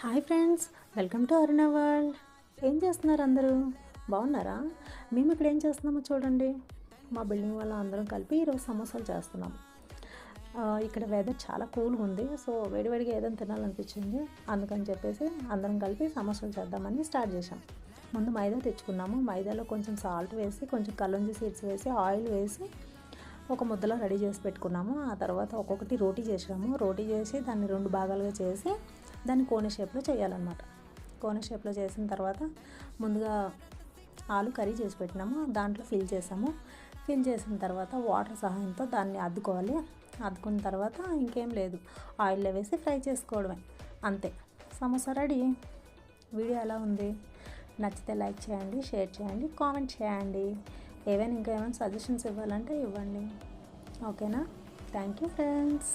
Hi friends, welcome to Aruna world. ఏం చేస్తున్నారు అందరూ? బాగున్నారా? మేము ఇక్కడ ఏం చేస్తున్నామో చూడండి. మా బిల్డింగ్ వాళ్ళ అందరం కలిపి ఈరోజు సమోసాలు చేస్తున్నాం. ఇక్కడ వెదర్ చాలా కూల్గా ఉంది. సో వేడివేడిగా ఏదైనా తినాలనిపించింది. అందుకని చెప్పేసి అందరం కలిపి సమోసాలు చేద్దామని స్టార్ట్ చేసాం. ముందు మైదా తెచ్చుకున్నాము. మైదాలో కొంచెం సాల్ట్ వేసి, కొంచెం కలోంజీ సీడ్స్ వేసి, ఆయిల్ వేసి ఒక ముద్దలో రెడీ చేసి పెట్టుకున్నాము. ఆ తర్వాత ఒక్కొక్కటి రోటీ చేసాము. రోటీ చేసి దాన్ని 2 భాగాలుగా చేసి దాన్ని కోన్ షేప్లో చేయాలన్నమాట. కోన్ షేప్లో చేసిన తర్వాత ముందుగా ఆలు కర్రీ చేసి పెట్టినాము. దాంట్లో ఫిల్ చేసాము. ఫిల్ చేసిన తర్వాత వాటర్ సహాయంతో దాన్ని అద్దుకోవాలి. అద్దుకున్న తర్వాత ఇంకేం లేదు, ఆయిల్లో వేసి ఫ్రై చేసుకోవడమే, అంతే. సమోసా రెడీ. వీడియో ఎలా ఉంది? నచ్చితే లైక్ చేయండి, షేర్ చేయండి, కామెంట్ చేయండి. ఇంకా ఏమైనా సజెషన్స్ ఇవ్వాలంటే ఇవ్వండి. ఓకేనా? Thank you friends.